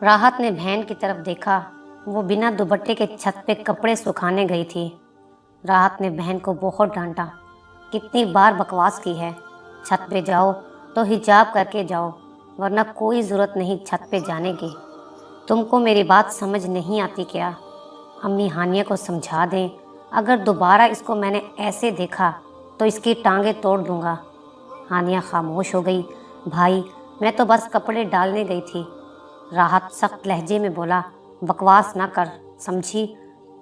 राहत ने बहन की तरफ देखा। वो बिना दुपट्टे के छत पे कपड़े सुखाने गई थी। राहत ने बहन को बहुत डांटा। कितनी बार बकवास की है, छत पे जाओ तो हिजाब करके जाओ, वरना कोई ज़रूरत नहीं छत पे जाने की। तुमको मेरी बात समझ नहीं आती क्या? अम्मी हानिया को समझा दें, अगर दोबारा इसको मैंने ऐसे देखा तो इसकी टांगें तोड़ दूंगा। हानिया खामोश हो गई। भाई, मैं तो बस कपड़े डालने गई थी। राहत सख्त लहजे में बोला, बकवास ना कर, समझी?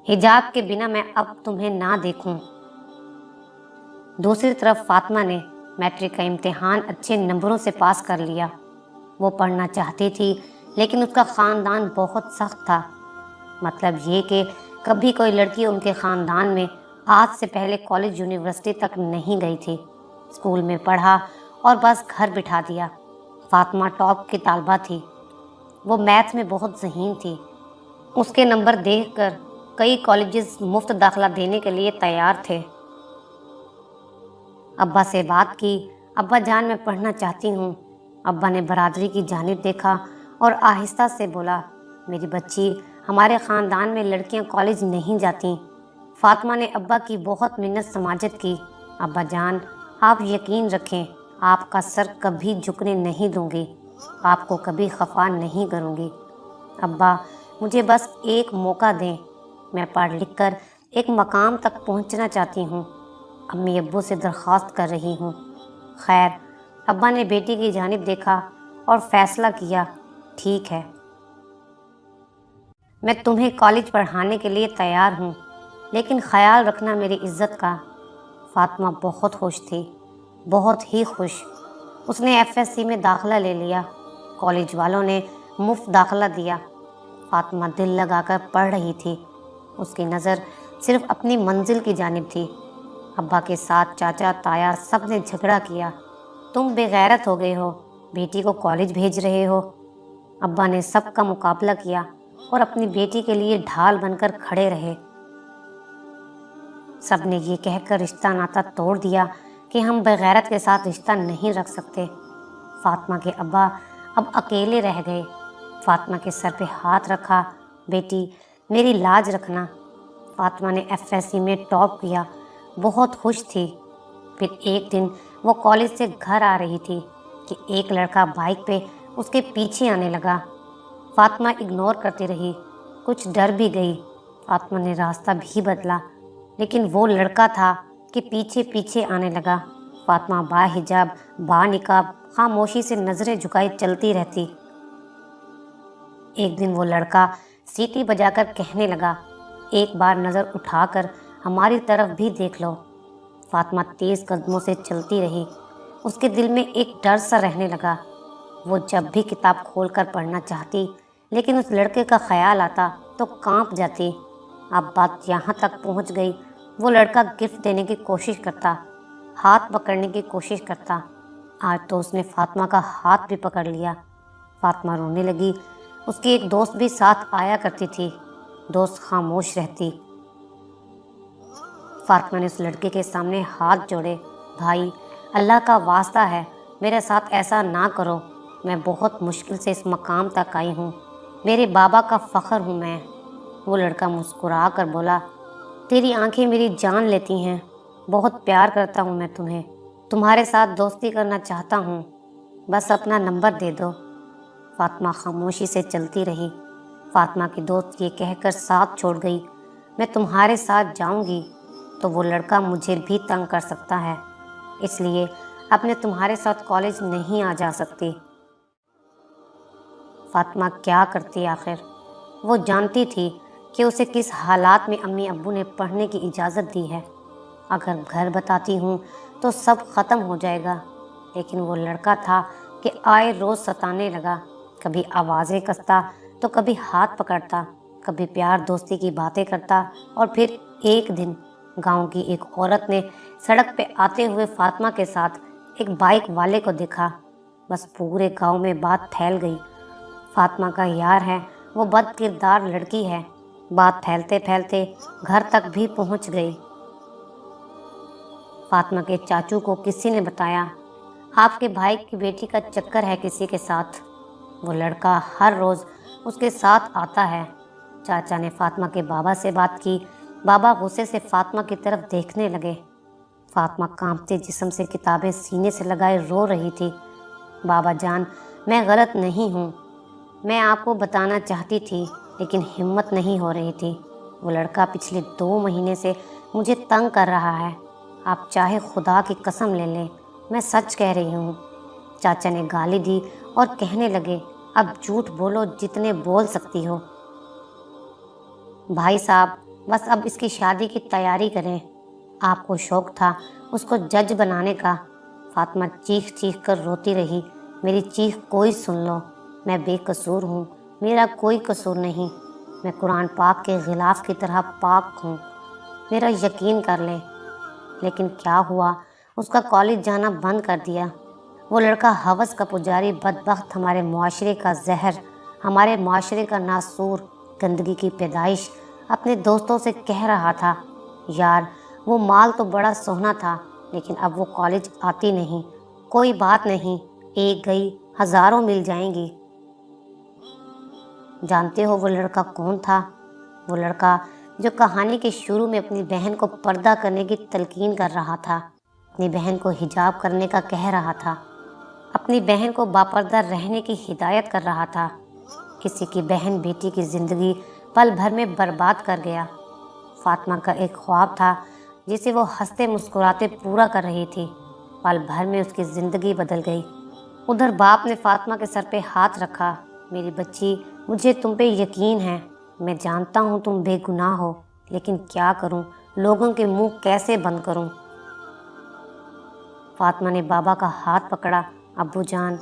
हिजाब के बिना मैं अब तुम्हें ना देखूं। दूसरी तरफ फातिमा ने मैट्रिक का इम्तिहान अच्छे नंबरों से पास कर लिया। वो पढ़ना चाहती थी, लेकिन उसका ख़ानदान बहुत सख्त था। मतलब ये कि कभी कोई लड़की उनके ख़ानदान में आज से पहले कॉलेज यूनिवर्सिटी तक नहीं गई थी। स्कूल में पढ़ा और बस घर बिठा दिया। फातिमा टॉप की तालबा थी। वो मैथ में बहुत ज़हीन थी। उसके नंबर देखकर कई कॉलेजेस मुफ्त दाखिला देने के लिए तैयार थे। अब्बा से बात की, अब्बा जान मैं पढ़ना चाहती हूँ। अब्बा ने बरादरी की जानिब देखा और आहिस्ता से बोला, मेरी बच्ची, हमारे ख़ानदान में लड़कियाँ कॉलेज नहीं जाती। फातिमा ने अब्बा की बहुत मिन्नत समाजत की। अब्बा जान, आप यकीन रखें, आपका सर कभी झुकने नहीं दूंगी, आपको कभी खफा नहीं करूंगी। अब्बा, मुझे बस एक मौका दें, मैं पढ़ लिख कर एक मकाम तक पहुंचना चाहती हूँ। अम्मी अब्बू से दरख्वास्त कर रही हूँ। खैर, अब्बा ने बेटी की जानिब देखा और फैसला किया, ठीक है, मैं तुम्हें कॉलेज पढ़ाने के लिए तैयार हूँ, लेकिन ख्याल रखना मेरी इज्जत का। फातिमा बहुत खुश थी, बहुत ही खुश। उसने एफएससी में दाखिला ले लिया। कॉलेज वालों ने मुफ्त दाखिला दिया। फातिमा दिल लगाकर पढ़ रही थी। उसकी नज़र सिर्फ अपनी मंजिल की जानिब थी। अब्बा के साथ चाचा ताया सब ने झगड़ा किया। तुम बेगैरत हो गए हो, बेटी को कॉलेज भेज रहे हो। अब्बा ने सबका मुकाबला किया और अपनी बेटी के लिए ढाल बनकर खड़े रहे। सब ने ये कहकर रिश्ता नाता तोड़ दिया कि हम बेगैरत के साथ रिश्ता नहीं रख सकते। फातिमा के अब्बा अब अकेले रह गए। फातिमा के सर पे हाथ रखा, बेटी, मेरी लाज रखना। फातिमा ने एफएससी में टॉप किया, बहुत खुश थी। फिर एक दिन वो कॉलेज से घर आ रही थी कि एक लड़का बाइक पे उसके पीछे आने लगा। फातिमा इग्नोर करती रही, कुछ डर भी गई। फातिमा ने रास्ता भी बदला, लेकिन वो लड़का था कि पीछे पीछे आने लगा। फातिमा बाहिजाब बानिकाब खामोशी से नज़रें झुकाए चलती रहती। एक दिन वो लड़का सीटी बजाकर कहने लगा, एक बार नज़र उठाकर हमारी तरफ भी देख लो। फातिमा तेज़ कदमों से चलती रही। उसके दिल में एक डर सा रहने लगा। वो जब भी किताब खोलकर पढ़ना चाहती, लेकिन उस लड़के का ख्याल आता तो कांप जाती। अब बात यहाँ तक पहुँच गई, वो लड़का गिफ्ट देने की कोशिश करता, हाथ पकड़ने की कोशिश करता। आज तो उसने फातिमा का हाथ भी पकड़ लिया। फातिमा रोने लगी। उसकी एक दोस्त भी साथ आया करती थी। दोस्त खामोश रहती। फातिमा ने उस लड़के के सामने हाथ जोड़े, भाई, अल्लाह का वास्ता है, मेरे साथ ऐसा ना करो। मैं बहुत मुश्किल से इस मकाम तक आई हूँ, मेरे बाबा का फ़ख्र हूँ मैं। वो लड़का मुस्कुरा कर बोला, तेरी आंखें मेरी जान लेती हैं, बहुत प्यार करता हूँ मैं तुम्हें, तुम्हारे साथ दोस्ती करना चाहता हूँ, बस अपना नंबर दे दो। फातिमा खामोशी से चलती रही। फातिमा की दोस्त ये कहकर साथ छोड़ गई, मैं तुम्हारे साथ जाऊँगी तो वो लड़का मुझे भी तंग कर सकता है, इसलिए अब मैं तुम्हारे साथ कॉलेज नहीं आ जा सकती। फातिमा क्या करती आखिर? वो जानती थी कि उसे किस हालात में अम्मी अब्बू ने पढ़ने की इजाज़त दी है। अगर घर बताती हूँ तो सब ख़त्म हो जाएगा, लेकिन वो लड़का था कि आए रोज़ सताने लगा। कभी आवाज़ें कसता तो कभी हाथ पकड़ता, कभी प्यार दोस्ती की बातें करता। और फिर एक दिन गांव की एक औरत ने सड़क पे आते हुए फातिमा के साथ एक बाइक वाले को देखा। बस पूरे गांव में बात फैल गई, फातिमा का यार है, वो बदकिरदार लड़की है। बात फैलते फैलते घर तक भी पहुंच गई। फातिमा के चाचू को किसी ने बताया, आपके भाई की बेटी का चक्कर है किसी के साथ। वो लड़का हर रोज़ उसके साथ आता है। चाचा ने फातिमा के बाबा से बात की। बाबा गुस्से से फातिमा की तरफ देखने लगे। फातिमा कांपते जिस्म से किताबें सीने से लगाए रो रही थी। बाबा जान, मैं गलत नहीं हूँ। मैं आपको बताना चाहती थी लेकिन हिम्मत नहीं हो रही थी। वो लड़का पिछले 2 महीने से मुझे तंग कर रहा है। आप चाहे खुदा की कसम ले लें, मैं सच कह रही हूँ। चाचा ने गाली दी और कहने लगे, अब झूठ बोलो जितने बोल सकती हो। भाई साहब, बस अब इसकी शादी की तैयारी करें। आपको शौक था उसको जज बनाने का। फातिमा चीख चीख कर रोती रही। मेरी चीख कोई सुन लो, मैं बेकसूर हूँ, मेरा कोई कसूर नहीं। मैं कुरान पाक के ख़िलाफ़ की तरह पाक हूँ, मेरा यकीन कर लें। लेकिन क्या हुआ, उसका कॉलेज जाना बंद कर दिया। वो लड़का हवस का पुजारी, बदबख्त, हमारे माशरे का जहर, हमारे माशरे का नासूर, गंदगी की पैदाइश, अपने दोस्तों से कह रहा था, यार वो माल तो बड़ा सोहना था लेकिन अब वो कॉलेज आती नहीं। कोई बात नहीं, एक गई हज़ारों मिल जाएंगी। जानते हो वो लड़का कौन था? वो लड़का जो कहानी के शुरू में अपनी बहन को पर्दा करने की तलकीन कर रहा था, अपनी बहन को हिजाब करने का कह रहा था, अपनी बहन को बापर्दा रहने की हिदायत कर रहा था। किसी की बहन बेटी की ज़िंदगी पल भर में बर्बाद कर गया। फातिमा का एक ख्वाब था जिसे वो हंसते मुस्कुराते पूरा कर रही थी। पल भर में उसकी ज़िंदगी बदल गई। उधर बाप ने फातिमा के सर पे हाथ रखा। मेरी बच्ची, मुझे तुम पे यकीन है। मैं जानता हूँ तुम बेगुनाह हो, लेकिन क्या करूँ, लोगों के मुंह कैसे बंद करूँ? फातिमा ने बाबा का हाथ पकड़ा। अब्बू जान,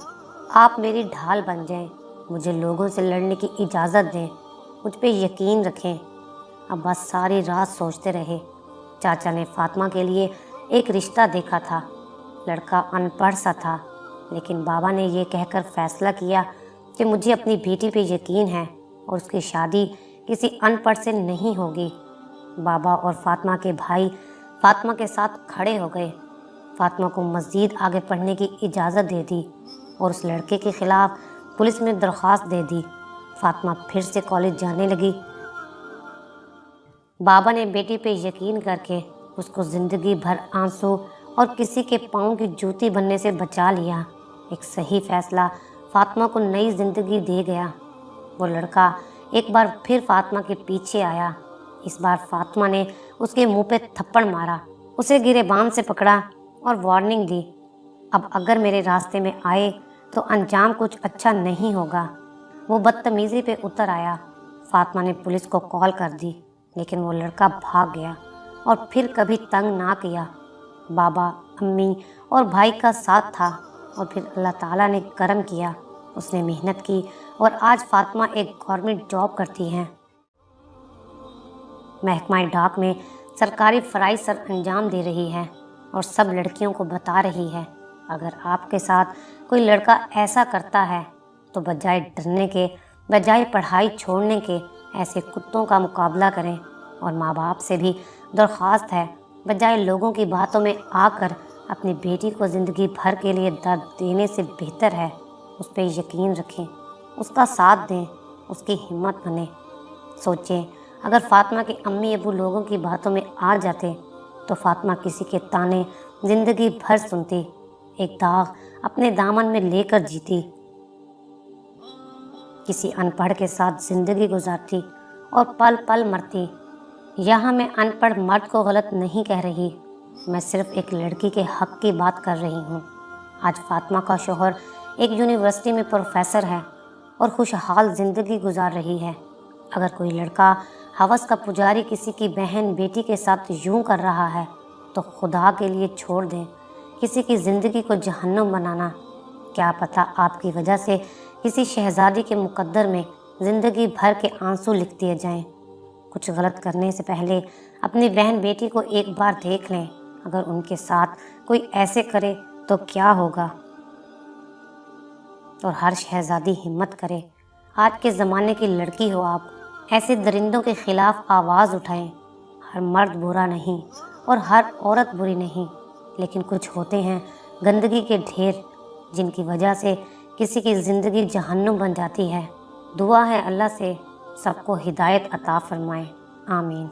आप मेरी ढाल बन जाएं, मुझे लोगों से लड़ने की इजाज़त दें, मुझ पे यकीन रखें। अब्बा सारी रात सोचते रहे। चाचा ने फातिमा के लिए एक रिश्ता देखा था। लड़का अनपढ़ सा था, लेकिन बाबा ने ये कहकर फैसला किया कि मुझे अपनी बेटी पे यकीन है और उसकी शादी किसी अनपढ़ से नहीं होगी। बाबा और फातिमा के भाई फातिमा के साथ खड़े हो गए। फातिमा को मज़ीद आगे पढ़ने की इजाज़त दे दी और उस लड़के के ख़िलाफ़ पुलिस में दरख्वास्त दे दी। फातिमा फिर से कॉलेज जाने लगी। बाबा ने बेटी पे यकीन करके उसको ज़िंदगी भर आंसू और किसी के पाँव की जूती बनने से बचा लिया। एक सही फ़ैसला फातिमा को नई ज़िंदगी दे गया। वो लड़का एक बार फिर फातिमा के पीछे आया। इस बार फातिमा ने उसके मुंह पे थप्पड़ मारा, उसे गिरेबान से पकड़ा और वार्निंग दी, अब अगर मेरे रास्ते में आए तो अंजाम कुछ अच्छा नहीं होगा। वो बदतमीज़ी पे उतर आया। फातिमा ने पुलिस को कॉल कर दी, लेकिन वो लड़का भाग गया और फिर कभी तंग ना किया। बाबा, अम्मी और भाई का साथ था और फिर अल्लाह ताला ने करम किया। उसने मेहनत की और आज फातिमा एक गवर्नमेंट जॉब करती हैं। महकमा डाक में सरकारी फ़राइज़ सर अंजाम दे रही है और सब लड़कियों को बता रही है, अगर आपके साथ कोई लड़का ऐसा करता है तो बजाय डरने के, बजाय पढ़ाई छोड़ने के, ऐसे कुत्तों का मुकाबला करें। और माँ बाप से भी दरख्वास्त है, बजाय लोगों की बातों में आकर अपनी बेटी को ज़िंदगी भर के लिए दर्द देने से बेहतर है उस पर यकीन रखें, उसका साथ दें, उसकी हिम्मत बने। सोचें, अगर फातिमा की अम्मी अबू लोगों की बातों में आ जाते तो फातिमा किसी के ताने ज़िंदगी भर सुनती, एक दाग अपने दामन में लेकर जीती, किसी अनपढ़ के साथ ज़िंदगी गुजारती और पल पल मरती। यहाँ मैं अनपढ़ मर्द को गलत नहीं कह रही, मैं सिर्फ एक लड़की के हक़ की बात कर रही हूँ। आज फातिमा का शौहर एक यूनिवर्सिटी में प्रोफेसर है और खुशहाल ज़िंदगी गुजार रही है। अगर कोई लड़का हवस का पुजारी किसी की बहन बेटी के साथ यूं कर रहा है तो खुदा के लिए छोड़ दें। किसी की ज़िंदगी को जहन्नुम बनाना, क्या पता आपकी वजह से किसी शहज़ादी के मुकद्दर में ज़िंदगी भर के आंसू लिख दिए जाएं। कुछ गलत करने से पहले अपनी बहन बेटी को एक बार देख लें, अगर उनके साथ कोई ऐसे करे तो क्या होगा। और हर शहज़ादी हिम्मत करे, आज के ज़माने की लड़की हो आप, ऐसे दरिंदों के ख़िलाफ़ आवाज़ उठाएं। हर मर्द बुरा नहीं और हर औरत बुरी नहीं, लेकिन कुछ होते हैं गंदगी के ढेर, जिनकी वजह से किसी की ज़िंदगी जहन्नुम बन जाती है। دعا ہے اللہ سے سب کو ہدایت عطا فرمائے، آمین۔